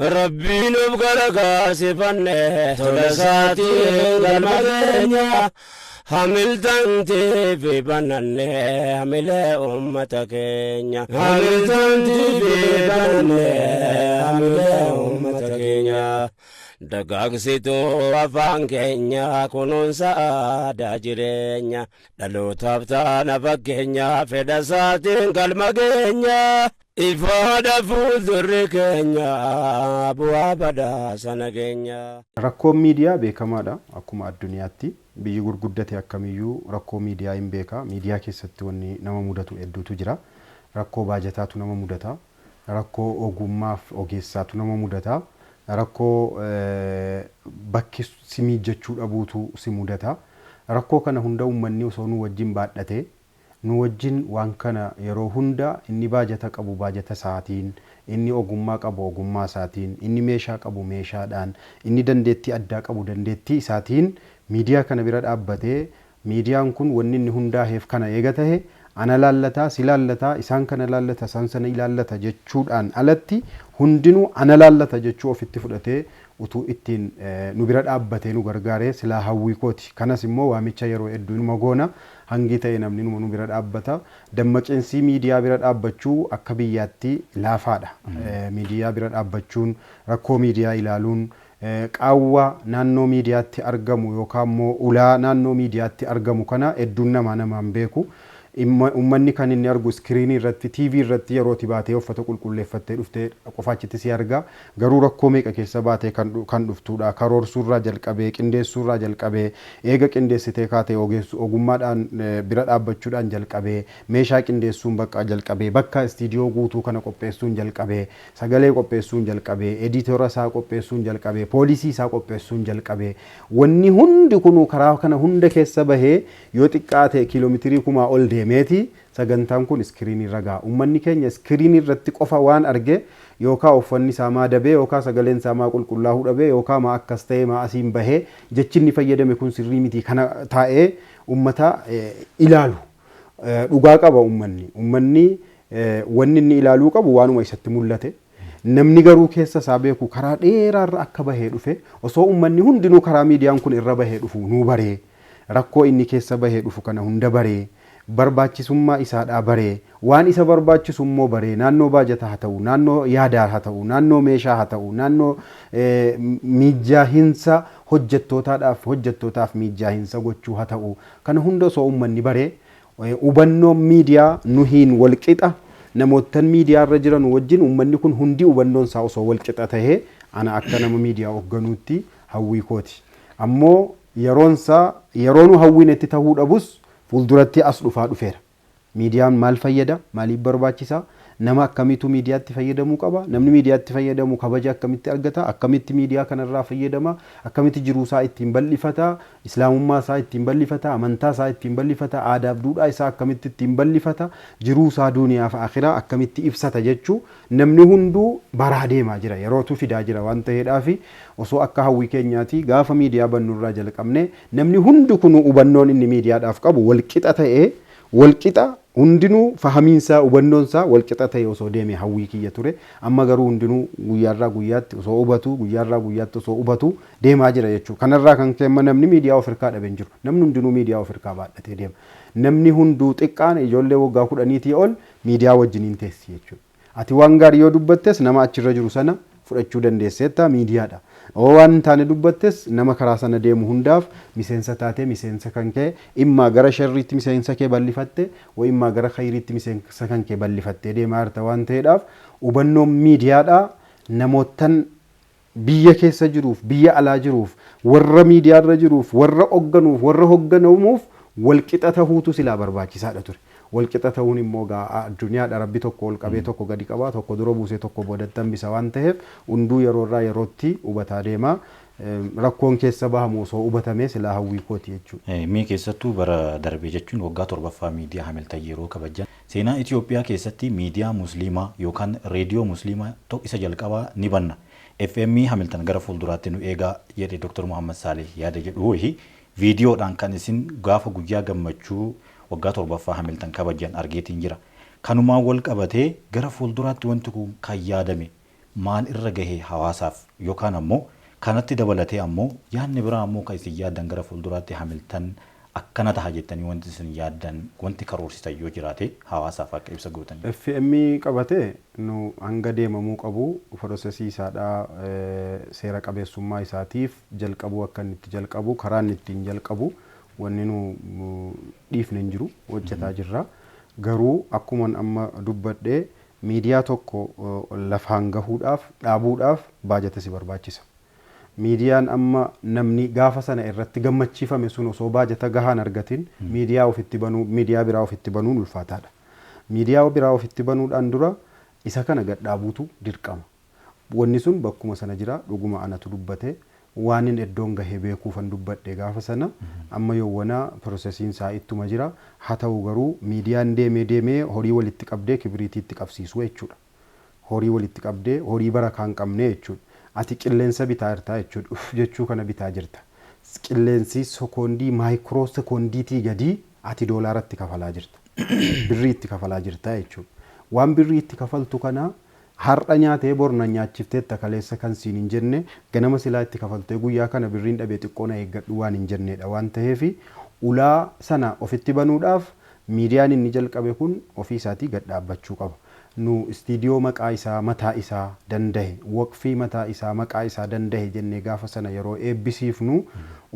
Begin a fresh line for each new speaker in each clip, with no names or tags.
Rabbiin of gargaarsifanne tola isaatiin galma keenya hamiltan tiifi bananne hamilee uummata keenya hamiltan tiifi bananne hamilee uummata keenya dagaagsituu afaan keenya kunuunsa aadaa jireenya dhalootaaf taana fakkeenya fedha isaatiin galma keenya ifaadha fuuldurri keenya bu'aa badhaasa nageenya.
Rakkoon miidiyaa beekamaadha akkuma addunyaatti biyyi gurguddate akkamiyyuu rakkoo miidiyaa hin beeka. Miidiyaa keessatti wanni nama mudatu hedduutu jira. Rakkoo baajataatu nama mudata, rakkoo ogummaaf ogeessaatu nama mudata, rakkoo bakki si miijachuu dhabuutu si mudata. Rakkoo kana hunda uummanni osoo nu wajjin baadhate nu wajjin waan kana yeroo hunda inni baajata qabu baajata isaatiin, inni ogummaa qabu ogummaa isaatiin, inni meeshaa qabu meeshaadhaan, inni dandeettii addaa qabu dandeettii isaatiin miidiyaa kana bira dhaabbatee miidiyaan kun wanni inni hundaaheef kana eega tahe ana laallata si laallata isaan kana laallata isaan sana ilaallata jechuudhaan alatti hundinuu ana laallata jechuu ofitti fudhatee utuu ittiin nu bira dhaabbatee nu gargaaree silaa hawwii kooti. Kanas immoo waamicha yeroo hedduu numa goona hangi ta'e namni nu bira dhaabbata. Dammaqinsi miidiyaa bira dhaabbachuu akka biyyaatti laafaadha. Miidiyaa bira dhaabbachuun rakkoo miidiyaa ilaaluun qaawwa naannoo miidiyaatti argamu yookaan immoo ulaa naannoo miidiyaatti argamu kana hedduun namaan beeku. Uummanni kan inni argu iskiriinii irratti TV irratti yeroo tibaatee uffata qulqulleeffattee dhuftee qofaachitti si arga. Garuu rakkoo meeqa keessa baatee kan dhuftuudha. Karoorsuurraa jalqabee qindeessuurraa jalqabee eega qindeessitee kaatee ogummaadhaan bira dhaabbachuudhaan jalqabee meeshaa qindeessuun bakka jalqabee bakka istiidiyoo guutuu kana qopheessuun jalqabee sagalee qopheessuun jalqabee editoora isaa qopheessuun jalqabee poolisii isaa qopheessuun jalqabee wanni hundi kun karaa kana hunda keessa bahee yoo xiqqaate kiiloomeetirii 1000 ol deemeeti sagantaan kun iskiriinii ragaa. Uummanni keenya iskiriinii irratti qofa waan arge yookaan uffanni isaa maa dabee yookaan sagaleen isaa maa qulqullaa'uu dhabee yookaan maa akkas ta'e maa asiin bahee jechinni fayyadame kun sirrii miti kana taa'ee uummata ilaalu dhugaa qaba. Uummanni wanni inni ilaaluu qabu waanuma isatti mul'ate. Namni garuu keessa isaa beeku karaa dheeraarra akka bahee dhufe osoo uummanni hundinuu karaa miidiyaan kun irra bahee dhufu nuu baree rakkoo inni keessa bahee dhufu kana hunda baree barbaachisummaa isaadhaa baree waan isa barbaachisu immoo baree naannoo baajata haa ta'u naannoo yaadaa haa ta'u naannoo meeshaa haa ta'u naannoo miijaahinsa hojjettootaaf miijaahinsa gochuu haa ta'u kana hunda osoo uummanni baree hubannoon miidiyaa nuhiin walqixa namootan miidiyaa irra jiran wajjin uummanni kun hundi hubannoon isaa osoo walqixa tahee ana akka nama miidiyaa hoogganuutti hawwii kooti. Ammoo yeroo nu hawwiin itti tahuu dhabus fuulduratti as dhufaa dhufeera. Miidiyaan maal fayyada? Maaliif barbaachisa? Nama akkamiitu miidiyaatti fayyadamuu qaba? Namni miidiyaatti fayyadamu kabaja akkamitti argata? Akkamitti miidiyaa kanarraa fayyadama? Akkamitti jiruu isaa ittiin bal'ifata? Islaamummaa isaa ittiin bal'ifata? Amantaa isaa ittiin bal'ifata? Aadaa fi duudhaa isaa akkamitti ittiin bal'ifata? Jiruu isaa duuniyaa fi akhiraa akkamitti ibsata jechuu namni hunduu baraa deemaa jira. Yerootu fidaa jira waan ta'eedhaaf osoo akka hawwii keenyaati gaafa miidiyaa bannurraa jalqabne namni hundi kun hubannoon inni miidiyaadhaaf qabu walqixa ta'ee walqixa hundinuu fahamiinsaa hubannoonsaa walqixa ta'e osoo deeme hawwii kiyya ture. Amma garuu hundinuu guyyaarraa guyyaatti osoo hubatu guyyaarraa guyyaatti osoo hubatu deemaa jira jechuudha. Kanarraa kan ka'e namni miidiyaa ofirkaa dhabe hin jiru. Namni hundinuu miidiyaa ofirkaa baadhatee deema. Namni hunduu xiqqaan ijoollee waggaa 10 ol miidiyaa wajjiniin teessi jechuudha. Ati waan gaarii yoo dubbattes nama achirra jiru sana fudhachuu dandeesseetta miidiyaadha. waan taane dubbattes nama karaa sana deemu hundaaf miseensa taate miseensa kan kee imma gara sharriitti miseensa kee ballifatte wa imma gara khayriitti miseensa kan kee ballifatte deemaa jirta waan ta'eedhaaf hubannoon miidiyaadha namootan biyya keessa jiruuf biyya alaa jiruuf warra miidiyaarra jiruuf warra hogganuuf warra hogganamuuf walqixa ta'uutu silaa barbaachisaadha ture. Walqixa ta'uun immoo addunyaadha rabbi tokko ol qabee tokko gadi qabaa tokko dura buusee tokko boodatti bisa waan ta'eef hunduu yeroorraa yerootti hubataa deema. Rakkoon keessa bahamu osoo hubatamee silaa hawwii kooti jechuudha.
Mee keessattuu bara darbee jechuun waggaa 7ffaa miidiyaa Hamilton yeroo kabajan seenaa Itoophiyaa keessatti miidiyaa musliimaa yookaan reediyoo musliimaa tokko isa jalqabaa ni banna. FM Hamilton gara fuulduraatti nu eegaa jedhe Dr. Muhammad Saleh yaada jedhu viidiyoodhaan kan isin gaafa guyyaa gammachuu waggaa 7ffaa Hamilton kabajan argeetiin jira. Kanumaan wal qabatee gara fuulduraatti wanti kun kan yaadame maal irra gahee hawaasaaf yookaan ammoo kanatti dabalatee ammoo yaadni biraa ammoo kan isin yaaddan gara fuulduraatti Hamiltan akkana ta'a jettanii wanti isin yaaddan wanti karoorsitan yoo jiraate hawaasaaf akka ibsa gootan.
FM qabatee nu hanga deemamuu qabu prosesii isaadhaa seera qabeessummaa isaatiif jalqabuu akka inni itti jalqabu karaa inni ittiin jalqabu wanni nu dhiifne hin jiru hojjetaa jirra. Garuu akkuma amma dubbadhee miidiyaa tokko lafaan gahuudhaaf dhaabuudhaaf baajata si barbaachisa. Miidiyaan amma namni gaafa sana irratti gammachiifame sun osoo baajata gahaan argatin miidiyaa ofitti banuu miidiyaa biraa ofitti banuun ulfaataadha. Miidiyaa biraa ofitti banuudhaan dura isa kana gad dhaabuutu dirqama. Wanni sun bakkuma sana jira dhuguma anatu dubbate waan inni iddoon gahee beekuufan dubbadhe gaafa sana amma yoowwana prosesiin isaa ittuma jira. Haa ta'u garuu miidiyaan deemee horii walitti qabdee kibriitiitti qabsiisu jechuudha. Horii walitti qabdee horii bara kaan qabne jechuudha. Ati qilleensa bitaa jirta jechuudha. Jechuu kana bitaa jirta. Qilleensi sekoondii maayikiroo sekoondiitii gadi ati doolaaratti kafalaa jirta. Birrii itti kafalaa jirta jechuudha. Waan birrii itti kafaltu kana har'a nyaatee borna nyaachiftee takaleessa kan siin hin jenne ganama silaa itti kafaltee guyyaa kana birriin dhabee xiqqoona eeggadhu waan hin jennedha waan ta'eef ulaa sana ofitti banuudhaaf miidiyaan inni jalqabe kun ofii isaatii gad dhaabbachuu qaba. Nu istiidiyoo maqaa isaa mataa isaa dandahe waqfii mataa isaa maqaa isaa dandahe jennee gaafa sana yeroo eebbisiifnu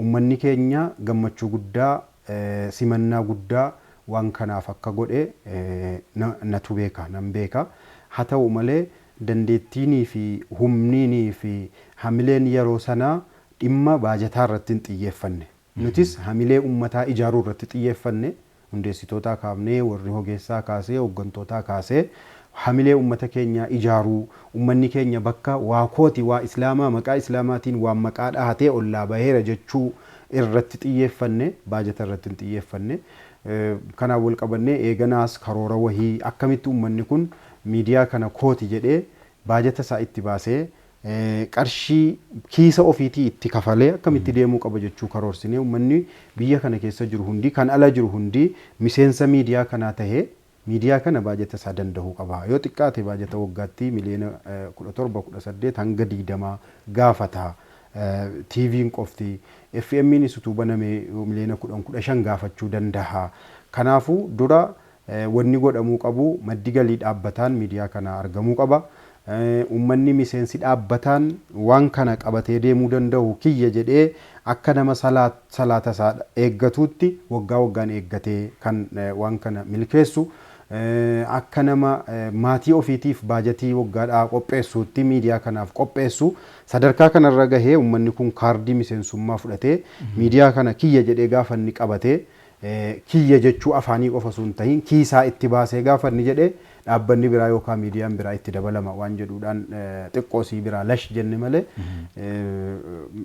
ummanni keenya gammachuu guddaa simannaa guddaa waan kanaaf akka godhe natu beeka nan beeka. Haa ta'u malee dandeettiinii fi humniinii fi hamileen yeroo sanaa dhimma baajataa irratti hin xiyyeeffanne. Nutis hamilee ummataa ijaaruu irratti xiyyeeffanne hundeessitootaa kaafnee warri hogeessaa kaasee hoggantootaa kaasee hamilee ummata keenya ijaaruu ummanni keenya bakka waa kooti waa islaamaa maqaa islaamaatiin waan maqaa dhahatee ollaa baheera jechuu irratti xiyyeeffanne baajata irratti hin xiyyeeffanne. Kanaan wal qabannee eeganaas karoora wahii akkamitti ummanni kun miidiyaa kana kooti jedhee baajata isaa itti baasee qarshii kiisa ofiitii itti kafalee akkamitti deemuu qaba jechuu karoorsinee ummanni biyya kana keessa jiru hundi kan ala jiru hundi miseensa miidiyaa kanaa tahee miidiyaa kana baajata isaa dandahuu qaba. Yoo xiqqaate baajata waggaatti miliyoona 17-18 hanga 20 gaafata. TV'n qofti FM'n isutuu baname miliyoona 10-15 gaafachuu danda'a. Kanaafuu dura wanni godhamuu qabu maddi galii dhaabbataan miidiyaa kana argamuu qaba. Ummanni miseensi dhaabbataan waan kana qabatee deemuu danda'u kiyya jedhee akka nama salaata isaa eeggatuutti waggaa waggaan eeggatee kan waan kana milkeessu akka nama maatii ofiitiif baajatii waggaadhaa qopheessuutti miidiyaa kanaaf qopheessu sadarkaa kanarra gahee ummanni kun kaardii miseensummaa fudhatee miidiyaa kana kiyya jedhee gaafa inni qabatee kiyya jechuu afaanii qofa sun tahin kiisaa itti baasee gaafa inni jedhee dhaabbanni biraa yookaan miidiyaan biraa itti dabalama waan jedhuudhaan xiqqoosii biraa lash jenne malee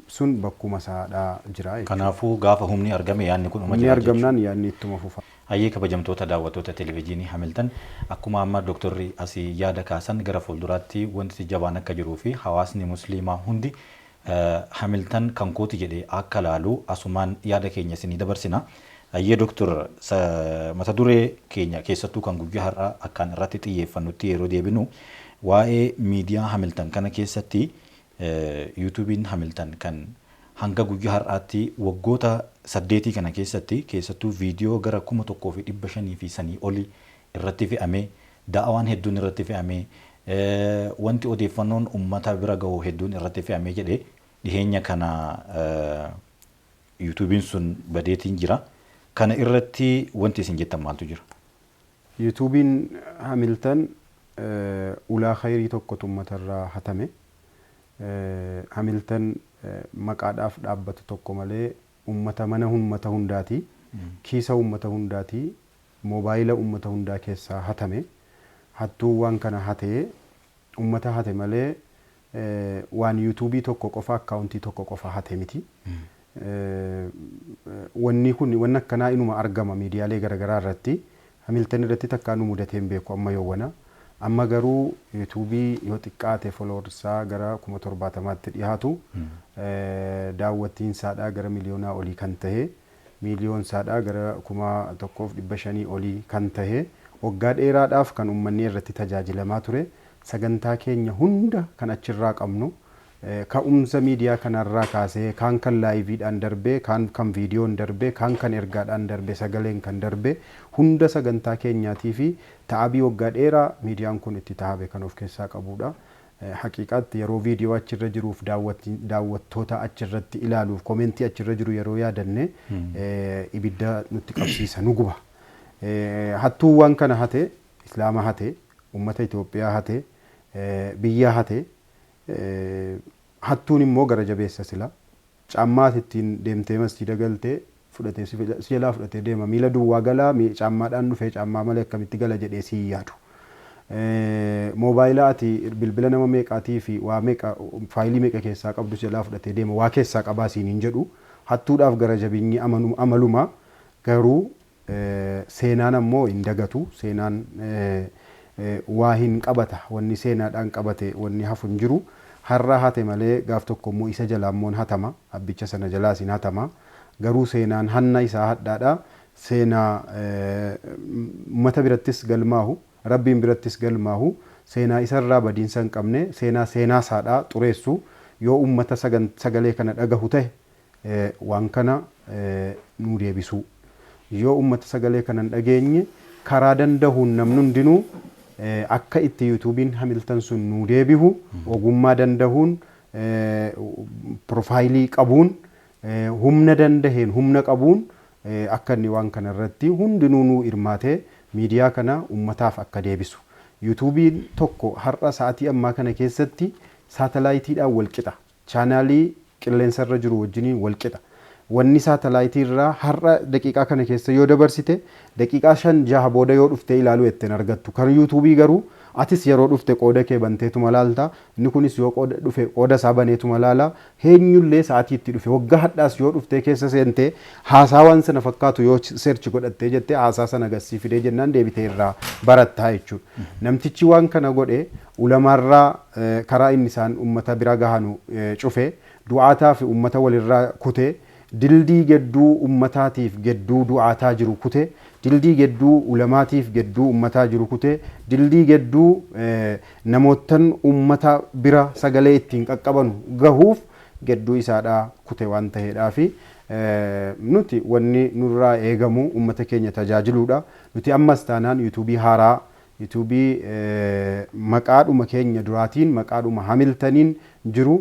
sun bakkuma isaadhaa jira.
Kanaafuu gaafa humni argame yaadni kun
humni argamnaan yaadni ittuma fufa.
Hayyee kabajamtoota daawwattoota televezyiinii Hamiltan akkuma amma dooktorri asii yaada kaasan gara fuulduraatti wanti jabaan akka jiruu fi hawaasni musliimaa hundi Hamiltan kan kooti jedhee akka laalu asumaan yaada keenya isinii dabarsina. Hayyee dooktor mata duree keenya keessattuu kan guyyaa har'aa akkaan irratti xiyyeeffannutti yeroo deebinu waa'ee miidiyaa Hamiltan kana keessatti yuutuubiin Hamiltan kan hanga guyyaa har'aatti waggoota 8 kana keessatti keessattuu viidiyoo gara 1,500 fi sanii oli irratti fe'amee da'awaan hedduun irratti fe'amee wanti odeeffannoon uummata bira gahu hedduun irratti fe'amee jedhee dhiheenya kana yuutuubiin sun badeetiin jira. Kana irratti wanti isin jettan maaltu jira?
yuutuubiin Hamiltan ulaa khayrii tokkotu uummatarraa hatame. Hamiltan maqaadhaaf dhaabbatu tokko malee uummata mana uummata hundaati. Kiisa uummata hundaati. Moobaayila uummata hundaa keessaa hatame. Hattuu waan kana hatee uummata hate malee waan yuutuubii tokko qofa akkaawuntii tokko qofa hate miti. Wanni kun waan akkanaa inuma argama miidiyaalee garaagaraa irratti Hamiltan irratti takkaa nu mudateen beeku amma yoowwana. Amma garuu yuutuubii yoo xiqqaate followersaa gara 70,000tti dhiyaatu daawwattiin isaadhaa gara miliyoonaa olii kan tahe miliyoon isaadhaa gara 1,500 olii kan tahe waggaa dheeraadhaaf kan uummanni irratti tajaajilamaa ture sagantaa keenya hunda kan achirraa qabnu ka'umsa miidiyaa kanarraa kaasee kaan kan laayiviidhaan darbee kaan kan viidiyoon darbee kaan kan ergaadhaan darbee sagaleen kan darbee hunda sagantaa keenyaatii fi ta'abii waggaa dheeraa miidiyaan kun itti taa'abe kan of keessaa qabudha. Haqiiqatti yeroo viidiyoo achirra jiruuf daawwattoota achirratti ilaaluuf komentii achirra jiru yeroo yaadanne ibidda nutti qabsiisa nu guba. Hattuuwwan kana hate islaama hate ummata Itoophiyaa hate biyya hate hattuun immoo gara jabeessa sila caammaa ittiin deemtee masjiida galtee fudhatee si jalaa fudhatee deema miila duwwaa galaa caammaadhaan dhufee caammaa malee akkamitti gala jedhee si yaadu. Moobaayilaa bilbila nama meeqaatii fi waa meeqa faayilii meeqa keessaa qabdu jalaa fudhatee deema waa keessaa qabaa siin hin jedhu hattuudhaaf gara jabinyi amaluma garuu seenaan ammoo hin dagatu seenaan waa hin qabata wanni seenaadhaan qabate wanni hafu hin jiru har'a hate malee gaaf tokko immoo isa jalaa immoo hatama abbicha sana jalaa siin hatama garuu seenaan hanna isaa hadhaadha seenaa uummata birattis galmaahu rabbiin birattis galmaahu seenaa isarraa badiinsa hin qabne seenaa saadhaa xureessu yoo uummata sagalee kana dhagahu ta'e waan kana nu deebisu yoo uummata sagalee kana hin dhageenye karaa dandahuun namni hundinuu akka itti yuutuubiin Hamilton sun nu deebihu ogummaa dandahuun profaayilii qabuun humna dandaheen humna qabuun akka inni waan kana irratti hundinuu nu hirmaatee miidiyaa kana ummataaf akka deebisu. yuutuubiin tokko har'a sa'aatii ammaa kana keessatti saatalaayitiidhaan walqixa. Chaanaalii qilleensa irra jiru wajjiniin walqixa. Wanni saatalaayitii irraa har'a daqiiqaa kana keessa yoo dabarsite daqiiqaa 5-6 booda yoo dhufte ilaaluu ittiin argattu. Kan yuutuubii garuu atis yeroo dhufte qooda kee banteetuma laalta. Inni kunis yoo dhufe qooda isaa baneetuma laala. Eenyullee sa'aatii itti dhufe waggaa hadhaas yoo dhufte keessa seentee haasaa waan sana fakkaatu yoo seerchi godhattee jettee haasaa sana gassii fidee jennaan deebitee irraa barattaa jechuudha. Namtichi waan kana godhe ulamaarraa karaa inni isaan uummata bira gahanu cufe du'aataa fi uummata walirraa kutee dildii gedduu ummataatiif gedduu du'aataa jiru kute dildii gedduu ulamaatiif gedduu ummataa jiru kute dildii gedduu namootan ummata bira sagalee ittiin qaqqabanu gahuuf gedduu isaadhaa kute waan ta'eedhaa fi nuti wanni nurraa eegamu ummata keenya tajaajiluudha. Nuti ammas taanaan yuutuubii haaraa yuutuubii maqaadhuma keenya duraatiin maqaadhuma Hamiltaniin jiru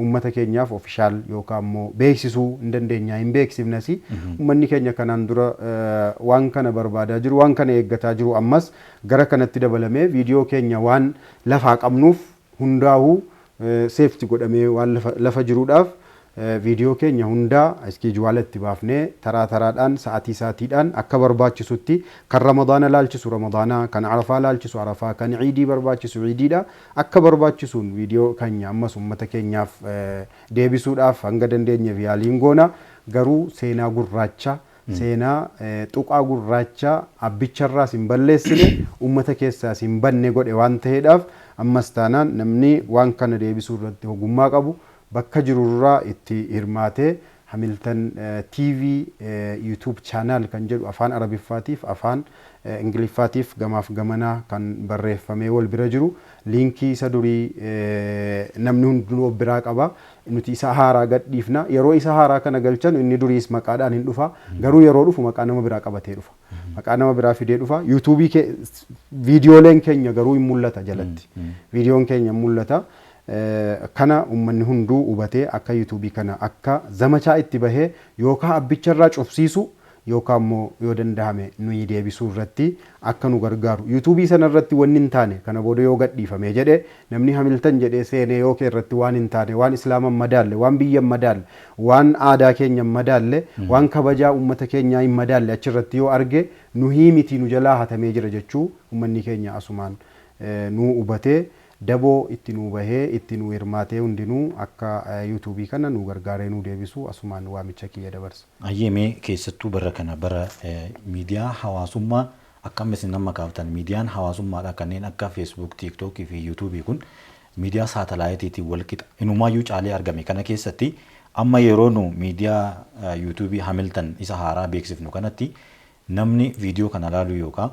ummata keenyaaf ofishaal yookaan immoo beeksisuu hin dandeenya hin beeksifnasi ummanni keenya kanaan dura waan kana barbaadaa jiru waan kana eeggataa jiru ammas gara kanatti dabalamee viidiyoo keenya waan lafaa qabnuuf hundaa'uu seefti godhamee waan lafa jiruudhaaf viidiyoo keenya hundaa iskeejuwaalatti baafnee taraa taraadhaan sa'aatiidhaan akka barbaachisutti kan ramadaana laalchisu ramadaana kan arafaa laalchisu arafaa kan ciidii barbaachisu ciidiidha akka barbaachisuun viidiyoo keenya ammas ummata keenyaaf deebisuudhaaf hanga dandeenyeef yaaliin goona garuu seenaa gurraacha seenaa tuqaa gurraacha abbicharraas hin balleessine ummata keessaas hin banne godhe waan ta'eedhaaf ammas taanaan namni waan kana deebisuu irratti ogummaa qabu bakka jirurraa itti hirmaatee Hamilton TV YouTube channel kan jedhu afaan Arabiffaatiif afaan Ingiliffaatiif gamaaf gamanaa kan barreeffamee wal bira jiru liinkii isa durii namni hundinuu biraa qaba nuti isa haaraa gadhiifna yeroo isa haaraa kana galchan inni duriis maqaadhaan hin dhufa garuu yeroo dhufu maqaa nama biraa qabatee dhufa maqaa nama biraa fidee dhufa yuutuubii viidiyooleen keenya garuu hin mul'ata jalatti viidiyoon keenya hin mul'ata. Kana ummanni hunduu hubatee akka yuutuubii kana akka zamachaa itti bahee yookaan abbicharraa cufsiisu yookaan immoo yoo dandahame nuyi deebisuu irratti akka nu gargaaru yuutuubii sana irratti wanni hin taane kana booda yoo gadhiifame jedhe namni Hamilton jedhee seenee yoo irratti waan hin taane waan islaaman madaalle waan biyyan madaalle waan aadaa keenya madaalle waan kabajaa ummata keenyaa hin madaalle achirratti yoo arge nu hiimiti nu jalaa hatamee jira jechuu ummanni keenya asumaan nu hubatee daboo itti nu bahee itti nu hirmaatee hundinuu akka yuutuubii kana nu gargaaree nu deebisu asumaan waamicha kiyya dabarsa.
Ayyeemee keessattuu bara kana bara miidiyaa hawaasummaa akkam isin nama kaaftan miidiyaan hawaasummaadha kanneen akka Facebook, TikTok fi yuutuubii kun miidiyaa saatalaayitiitiin wal qixa inumaayyuu caalee argame kana keessatti amma yeroo nu miidiyaa yuutuubii Hamilton isa haaraa beeksifnu kanatti namni viidiyoo kana laalu yookaan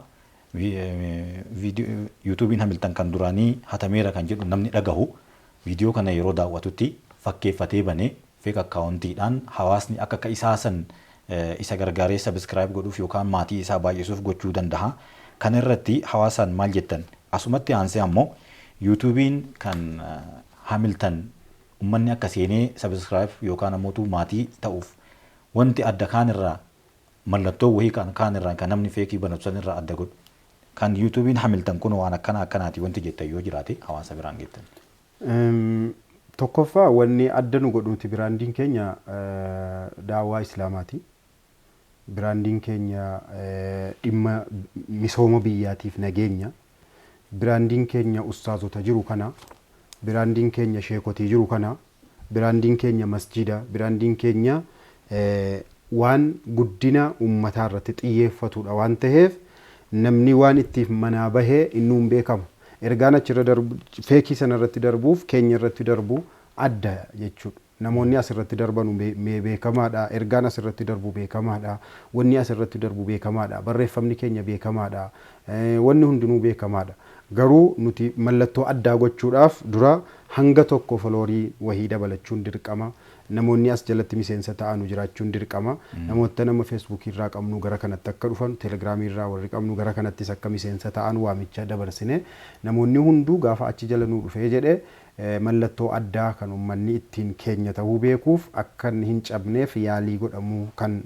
yuutuubiin Hamiltan kan duraanii hatameera kan jedhu namni dhagahu viidiyoo kana yeroo daawwatutti fakkeeffatee banee feek akkaawuntiidhaan hawaasni akka isaa san isa gargaaree sabiskiraayib godhuuf yookaan maatii isaa baay'isuuf gochuu danda'a. Kana irratti hawaasaan maal jettan? Asumatti aansee ammoo yuutuubiin kan Hamiltan ummanni akka seenee sabiskiraayib yookaan ammoo maatii ta'uuf wanti adda kaan irraa mallattoo wahii kaan irraa kan namni feekii banatu san irraa adda godhu. Kan yuutuubiin Hamiltan kun waan akkanaati wanti jettan yoo jiraate hawaasa biraan geettan.
Tokkoffaa wanni adda nu godhuuti biraandiin keenya daawwaa islaamaati. Biraandiin keenya dhimma misooma biyyaatiif nageenya. Biraandiin keenya ustaazota jiru kana. Biraandiin keenya sheekotii jiru kana. Biraandiin keenya masjida. Biraandiin keenya waan guddina uummataa irratti xiyyeeffatudha waan ta'eef namni waan ittiif manaa bahee innuun beekamu. Ergaan achirra darbu feekii sana irratti darbuuf keenya irratti darbu adda jechuudha. Namoonni as irratti darban beekamaadha. Ergaan as irratti darbu beekamaadha. Wanni as irratti darbu beekamaadha. Barreeffamni keenya beekamaadha. Wanni hundinuu beekamaadha. Garuu nuti mallattoo addaa gochuudhaaf dura hanga tokko foloorii wahii dabalachuun dirqama. Namoonni as jalatti miseensa ta'anu jiraachuun dirqama. Namoota nama feesbuukii irraa qabnu gara kanatti akka dhufan, teelegiraamii irraa warri qabnu gara kanattis akka miseensa ta'an waamicha dabarsine. Namoonni hunduu gaafa achi jala nuu dhufee jedhee mallattoo addaa kan uummanni ittiin keenya ta'uu beekuuf akka hin cabneef yaalii godhamuu kan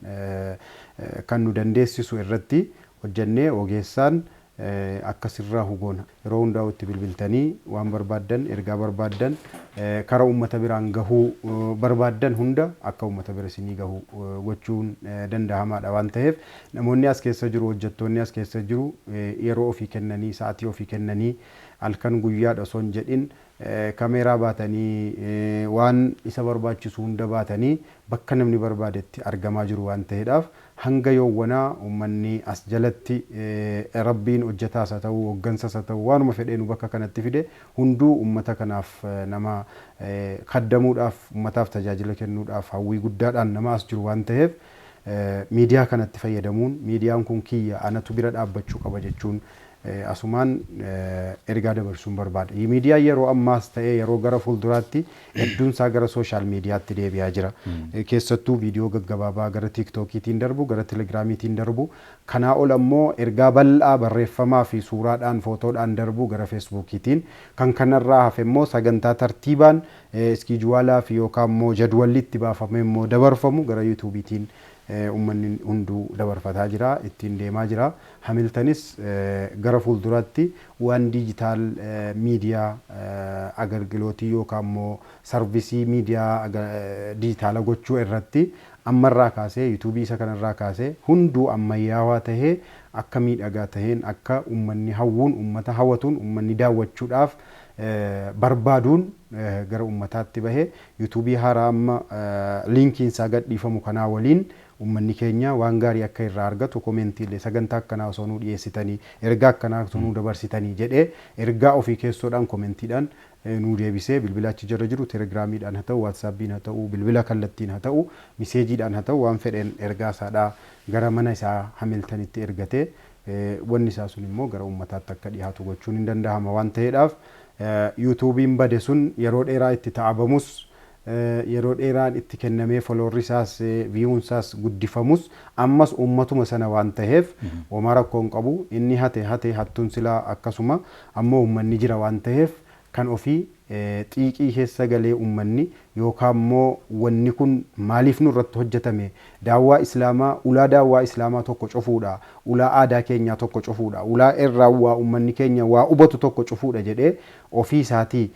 nu dandeessisu irratti hojjannee ogeessaan akkasirraa hugoona. Yeroo hundaa itti bilbiltanii waan barbaaddan ergaa barbaaddan karaa uummata biraan gahuu barbaaddan hunda akka uummata bira isinii gahuu gochuun danda'amaadha waan ta'eef namoonni as keessa jiru hojjettoonni as keessa jiru yeroo ofii kennanii sa'aatii ofii kennanii halkan guyyaadha osoo hin jedhin kameeraa baatanii waan isa barbaachisu hunda baatanii bakka namni barbaadetti argamaa jiru waan ta'eedhaaf hanga yoowwanaa uummanni as jalatti rabbiin hojjetaas haa ta'u hoggansas haa ta'u waanuma fedheenu bakka kanatti fide hunduu uummata kanaaf nama kaddamuudhaaf uummataaf tajaajila kennuudhaaf hawwii guddaadhaan nama as jiru waan ta'eef miidiyaa kanatti fayyadamuun miidiyaan kun kiyya anatu bira dhaabbachuu qaba jechuun asumaan ergaa dabarsuun barbaada. Miidiyaa yeroo ammaas ta'ee yeroo gara fuulduraatti hedduun isaa gara sooshaal miidiyaatti deebi'aa jira. Keessattuu viidiyoo gaggabaabaa gara tiiktookiitiin darbu, gara teelegiraamiitiin darbu. Kanaa ol ammoo ergaa bal'aa barreeffamaa fi suuraadhaan footoodhaan darbu gara feesbuukiitiin. Kan kanarraa hafe immoo sagantaa tartiibaan iskiijuwaalaa fi yookaan immoo jadwallitti baafamee immoo dabarfamu gara yuutuubiitiin uummanni hunduu dabarfataa jira ittiin deemaa jira. Hamiltanis gara fuulduraatti waan diijitaal miidiyaa agargilootii yookaan immoo sarvisii miidiyaa diijitaala gochuu irratti ammarraa kaasee yuutuubii isa kanarraa kaasee hunduu ammayyaawaa tahee akka miidhagaa taheen akka uummanni hawwuun uummata hawwatuun uummanni daawwachuudhaaf barbaaduun gara uummataatti bahee yuutuubii haaraa amma liinkiin isaa gadhiifamu kanaa waliin uummanni keenya waan gaarii akka irraa argatu koomentiilee sagantaa akkanaa osoo nuu dhiyeessitanii ergaa akkanaa osoo nuu dabarsitanii jedhee ergaa ofii keessoodhaan koomentiidhaan nuu deebisee bilbila achi jala jiru teelegiraamiidhaan haa ta'u waatsaappiin haa ta'u bilbila kallattiin haa ta'u miseejiidhaan haa ta'u waan fedheen ergaa isaadhaa gara mana isaa Hamiltanitti ergatee wanni isaa sun immoo gara uummataatti akka dhiyaatu gochuun hin danda'ama waan ta'eedhaaf yuutuubiin bade sun yeroo dheeraa itti ta'abamus yeroo dheeraan itti kennamee foloorii isaas viiyuun isaas guddifamus ammas uummatuma sana waan ta'eef homaa rakkoo hin qabu inni hattuun silaa akkasuma ammoo uummanni jira waan ta'eef kan ofii xiiqii keessa galee uummanni yookaan immoo wanni kun maaliif nurratti hojjetame daawwaa islaamaa ulaa daawwaa islaamaa tokko cufuudha ulaa aadaa keenyaa tokko cufuudha ulaa irraa waa uummanni keenya waa hubatu tokko cufuudha jedhee ofii isaatii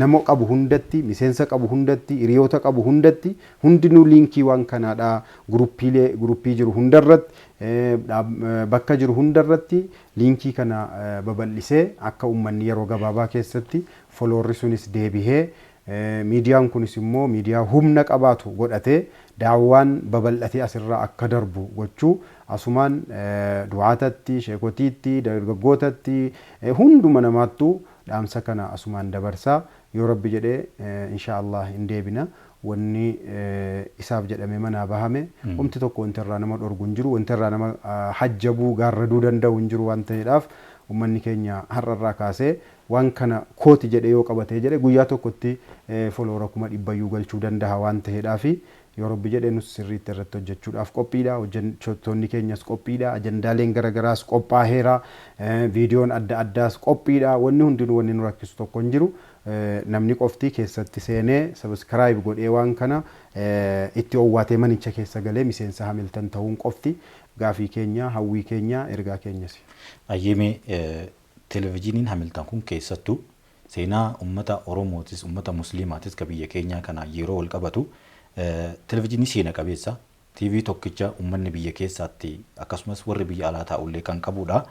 nama qabu hundatti miseensa qabu hundatti hiriyoota qabu hundatti hundinuu liinkii waan kanaadha guruppii jiru hundarratti bakka jiru hundarratti liinkii kana babal'isee akka uummanni yeroo gabaabaa keessatti foloorii sunis deebihee miidiyaan kunis immoo miidiyaa humna qabaatu godhatee daawwaan babal'atee asirraa akka darbu gochuu asumaan du'aatatti sheekotiitti dargaggootatti hunduma namaattuu dhaamsa kana asumaan dabarsaa yoo rabbi jedhee insha Allah hin deebina wanni isaaf jedhamee manaa bahame humti tokko wanti irraa nama dhorgu hin jiru wanti irraa nama hajjabuu gaarraduu danda'u hin jiru waan ta'eedhaaf ummanni keenya har'arraa kaasee waan kana kooti jedhe yoo qabatee jedhe guyyaa tokkotti foloora 100,000 galchuu danda'a waan ta'eedhaaf yoo Rabbi jedhe nus sirriitti irratti hojjechuudhaaf qophiidha hojjettoonni keenyas qophiidha ajandaaleen garagaraas qophaa'eera viidiyoon adda addaas qophiidha wanni hundinuu wanni nu rakkisu tokko hin jiru namni qofti keessatti seenee subscribe godhee waan kana itti owwaatee manicha keessa galee miseensa Hamilton ta'uun qofti gaafii keenya hawwii keenya ergaa keenyas.
Ayyeme televezyiiniin Hamilton kun keessattuu seenaa ummata Oromootis ummata Musliimaatis ka biyya keenyaa kana yeroo wal qabatu televezyiinii seena qabeessa TV tokkicha ummanni biyya keessaatti akkasumas warri biyya alaa taa'ullee kan qabudha.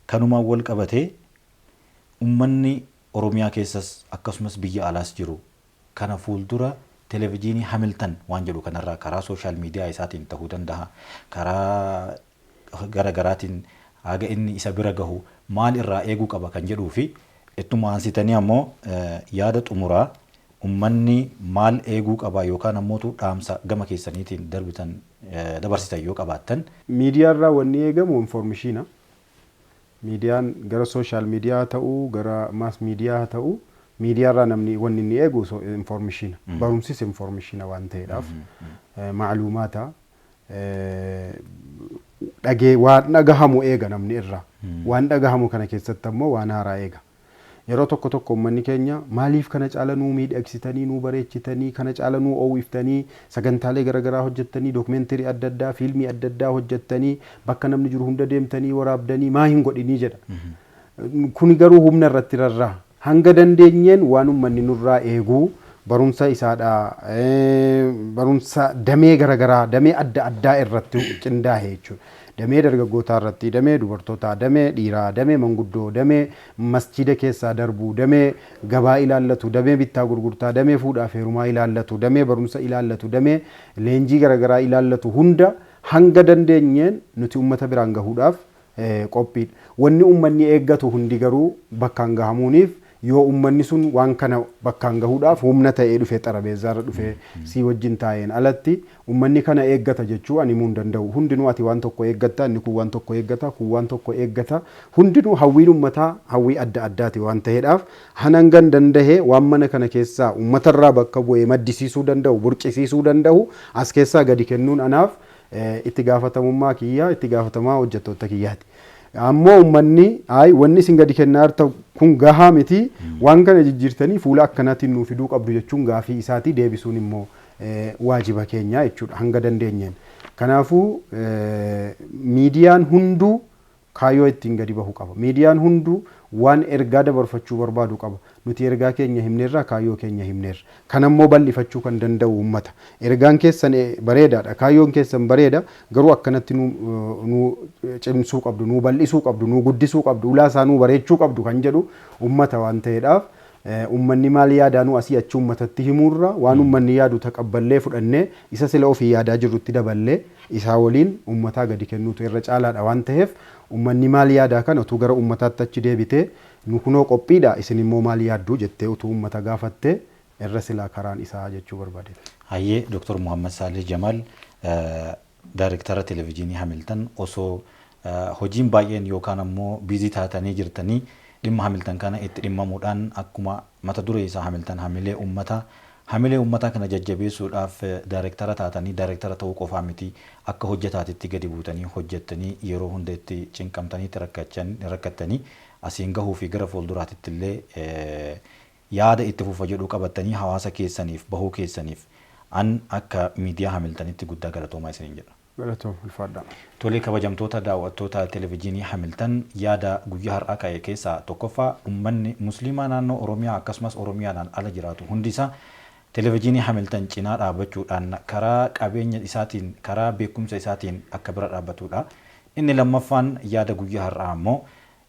Kanumaan wal qabatee ummanni Oromiyaa keessas akkasumas biyya alaas jiru kana fuuldura televezyiinii Hamilton waan jedhu kanarraa karaa sooshaal miidiyaa isaatiin ta'uu danda'a karaa garagaraatiin haga inni isa bira gahu maal irraa eeguu qaba kan jedhuu fi ittuma ansitanii ammoo yaada xumuraa ummanni maal eeguu qaba yookaan ammoo dhaamsa gama keessaniitiin darbitan dabarsitan yoo qabaattan.
Miidiyaarraa wanni eegamu informeeshina. Miidiyaan gara sooshaal miidiyaa ta'uu gara maas miidiyaa ta'uu miidiyaarraa namni wanni inni eegu informeeshina. Barumsis informeeshina waan ta'eedhaaf macluumaata waan dhagahamu eega namni irraa waan dhagahamu kana keessatti ammoo waan haaraa eega. Yeroo tokko ummanni keenya maaliif kana caala nuu miidhagsitanii nuu bareechitanii kana caala nuu oowwiftanii sagantaalee garagaraa hojjettanii dookumeentarii adda addaa fiilmii adda addaa hojjettanii bakka namni jiru hunda deemtanii waraabdanii maa hin godhinii jedha. Kuni garuu humna irratti rarraa hanga dandeenyeen waan ummanni nurraa eeguu barumsa isaadha barumsa damee garagaraa damee adda addaa irratti qindaa'e jechuudha. Damee dargaggootaa irratti damee dubartootaa damee dhiiraa damee manguddoo damee masjida keessaa darbuu damee gabaa ilaallatu damee bittaa gurgurtaa damee fuudhaaf heerumaa ilaallatu damee barumsa ilaallatu damee leenjii garagaraa ilaallatu hunda hanga dandeenyeen nuti ummata biraan gahuudhaaf qophiidha. Wanni ummanni eeggatu hundi garuu bakkaan gahamuuniif yoo ummanni sun waan kana bakkaan gahuudhaaf humna ta'ee dhufee xarabeezaarra dhufee si wajjin taa'een alatti ummanni kana eeggata jechuu ani muun danda'u hundinuu ati waan tokko eeggatta inni kun waan tokko eeggata kun waan tokko eeggata hundinuu hawwiin ummataa hawwii adda addaati waan ta'eedhaaf hanangan dandahee waan mana kana keessaa ummatarraa bakka bu'ee maddisiisuu danda'u burqisiisuu danda'u as keessaa gadi kennuun anaaf itti gaafatamummaa kiyyaa itti gaafatamaa hojjettoota kiyyaati. Ammoo ummanni wanni isin gadi kennaa jirta kun gahaa miti waan kana jijjiirtanii fuula akkanaatiin nuu fiduu qabdu jechuun gaafii isaatii deebisuun immoo waajiba keenya jechuudha hanga dandeenyeen. Kanaafuu miidiyaan hunduu kaayyoo ittiin gadi bahu qaba. Miidiyaan hunduu waan ergaa dabarfachuu barbaadu qaba. Nuti ergaa keenya himneerra kaayyoo keenya himneerra. Kanammoo bal'ifachuu kan danda'u ummata. Ergaan keessan bareedaadha. Kaayyoon keessan bareeda garuu akkanatti nu cimsuu qabdu, nu bal'isuu qabdu, nu guddisuu qabdu, ulaasaa nu bareechuu qabdu kan jedhu ummata waan ta'eedhaaf ummanni maal yaadaanuu asii achi ummatatti himuurra waan ummanni yaadu taqabballee fudhannee isa sila ofii yaadaa jirrutti daballee isaa waliin ummataa gadi kennuutu irra caalaadha waan ta'eef ummanni maal yaadaa kana utuu gara ummataatti achi deebitee nu kunoo qophiidha isin immoo maal yaadduu jettee utuu ummata gaafattee irra silaa karaan isaa jechuu barbaade.
Hayyee Dr. Muhammad Salih Jamal Daayirektara Televezyiinii Hamilton osoo hojiin baay'een yookaan ammoo biizii taatanii jirtanii dhimma Hamilton kana itti dhimmamuudhaan akkuma mata duree isaa Hamilton hamilee ummataa kana jajjabeessuudhaaf daayirektara taatanii daayirektara ta'uu qofaa miti akka hojjetaatitti gadi buutanii hojjettanii yeroo hunda itti cinqamtaniitti rakkattanii asiin gahuu fi gara fuulduraatitti illee yaada itti fufa jedhu qabattanii hawaasa keessaniif bahuu keessaniif an akka miidiyaa Hamiltonitti guddaa galatoomaa isiniin jedha.
Galatoom ulfaadha.
Tolee kabajamtoota daawwattoota televezyiinii Hamilton yaada guyyaa har'aa ka'e keessaa tokkoffaa ummanni musliimaa naannoo Oromiyaa akkasumas Oromiyaadhaan ala jiraatu hundisaa televezyiinii Hamilton cinaa dhaabbachuudhaan karaa qabeenya isaatiin karaa beekumsa isaatiin akka bira dhaabbatudha. Inni lammaffaan yaada guyyaa har'aa ammoo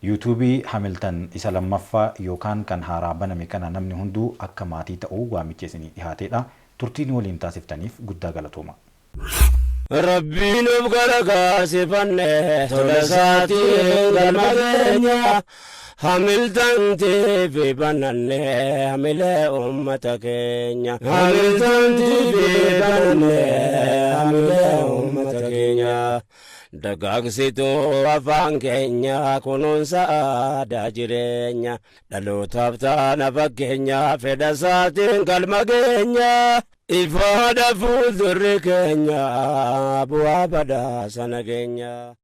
yuutuubii Hamilton isa lammaffaa yookaan kan haaraa baname kana namni hunduu akka maatii ta'uu waamicha isinii dhihaateedha. Turtiin waliin taasiftaniif guddaa galatooma.
Rabbiin of gargaarsifanne tola isaatiin galma keenya Hamilton TV bananne hamile ummata keenya Hamilton TV bananne hamile ummata keenya Dagaagsitu afaan keenya kunuunsa aadaa jireenya dhalootaaf taana fakkeenya fedha isaatiin galma keenya ifaadha fuuldurri keenya bu'aa badhaasa nageenya.